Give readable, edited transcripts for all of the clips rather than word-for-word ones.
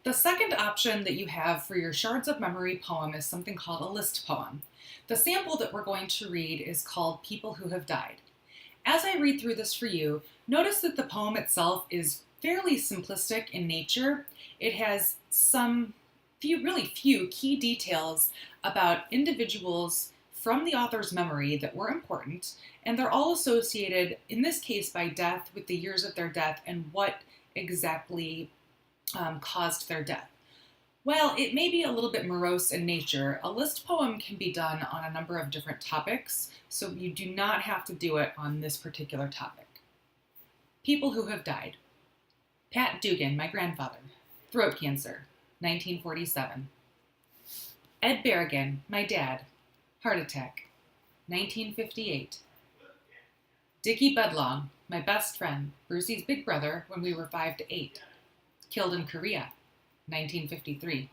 The second option that you have for your Shards of Memory poem is something called a list poem. The sample that we're going to read is called People Who Have Died. As I read through this for you, notice that the poem itself is fairly simplistic in nature. It has really few key details about individuals from the author's memory that were important, and they're all associated, in this case by death, with the years of their death and what exactly caused their death. While it may be a little bit morose in nature, a list poem can be done on a number of different topics, so you do not have to do it on this particular topic. People Who Have Died. Pat Dugan, my grandfather. Throat cancer, 1947. Ed Berrigan, my dad. Heart attack, 1958. Dickie Bedlong, my best friend, Brucey's big brother when we were 5 to 8. Killed in Korea, 1953.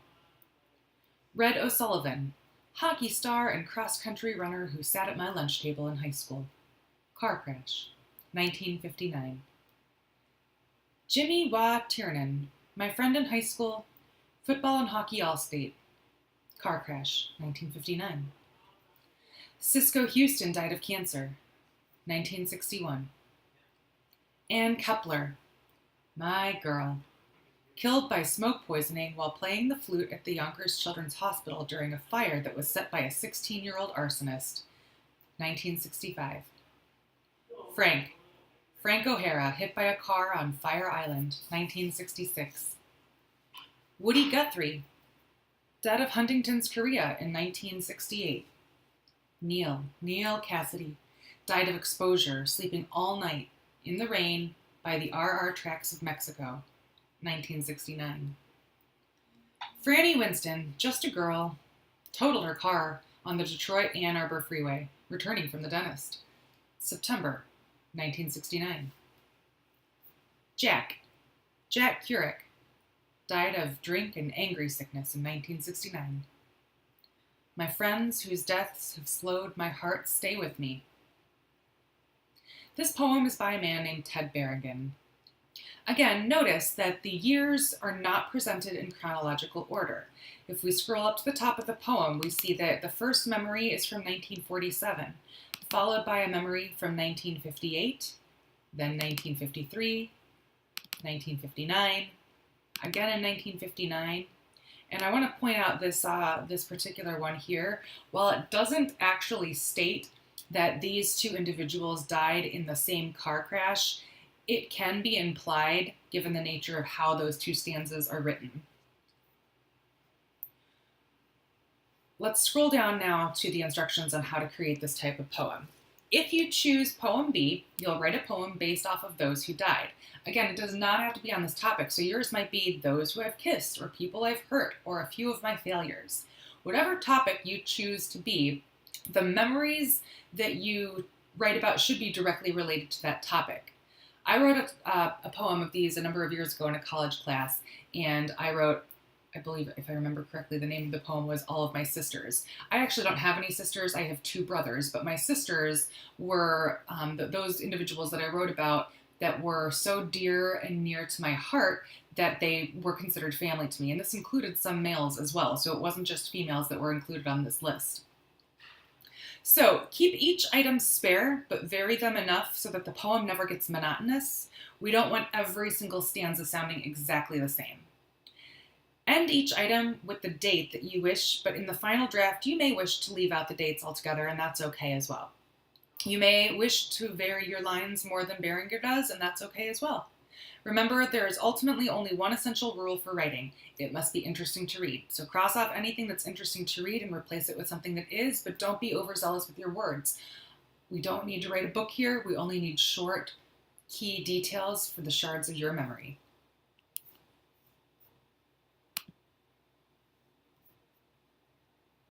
Red O'Sullivan, hockey star and cross-country runner who sat at my lunch table in high school. Car crash, 1959. Jimmy Wah Tiernan, my friend in high school, football and hockey all-state. Car crash, 1959. Cisco Houston died of cancer, 1961. Ann Kepler, my girl, killed by smoke poisoning while playing the flute at the Yonkers Children's Hospital during a fire that was set by a 16-year-old arsonist, 1965. Frank O'Hara, hit by a car on Fire Island, 1966. Woody Guthrie, dead of Huntington's chorea in 1968. Neil Cassidy, died of exposure, sleeping all night in the rain by the RR tracks of Mexico, 1969. Franny Winston, just a girl, totaled her car on the Detroit-Ann Arbor Freeway, returning from the dentist, September, 1969. Jack Kerouac, died of drink and angry sickness in 1969. My friends whose deaths have slowed my heart stay with me. This poem is by a man named Ted Berrigan. Again, notice that the years are not presented in chronological order. If we scroll up to the top of the poem, we see that the first memory is from 1947, followed by a memory from 1958, then 1953, 1959, again in 1959. And I want to point out this particular one here. While it doesn't actually state that these two individuals died in the same car crash, it can be implied given the nature of how those two stanzas are written. Let's scroll down now to the instructions on how to create this type of poem. If you choose poem B, you'll write a poem based off of those who died. Again, it does not have to be on this topic, so yours might be those who I've kissed, or people I've hurt, or a few of my failures. Whatever topic you choose to be, the memories that you write about should be directly related to that topic. I wrote a poem of these a number of years ago in a college class, and I wrote, I believe, if I remember correctly, the name of the poem was All of My Sisters. I actually don't have any sisters. I have 2 brothers, but my sisters were those individuals that I wrote about that were so dear and near to my heart that they were considered family to me. And this included some males as well, so it wasn't just females that were included on this list. So keep each item spare, but vary them enough so that the poem never gets monotonous. We don't want every single stanza sounding exactly the same. End each item with the date that you wish, but in the final draft, you may wish to leave out the dates altogether, and that's okay as well. You may wish to vary your lines more than Berrigan does, and that's okay as well. Remember, there is ultimately only one essential rule for writing. It must be interesting to read. So cross off anything that's interesting to read and replace it with something that is, but don't be overzealous with your words. We don't need to write a book here. We only need short, key details for the shards of your memory.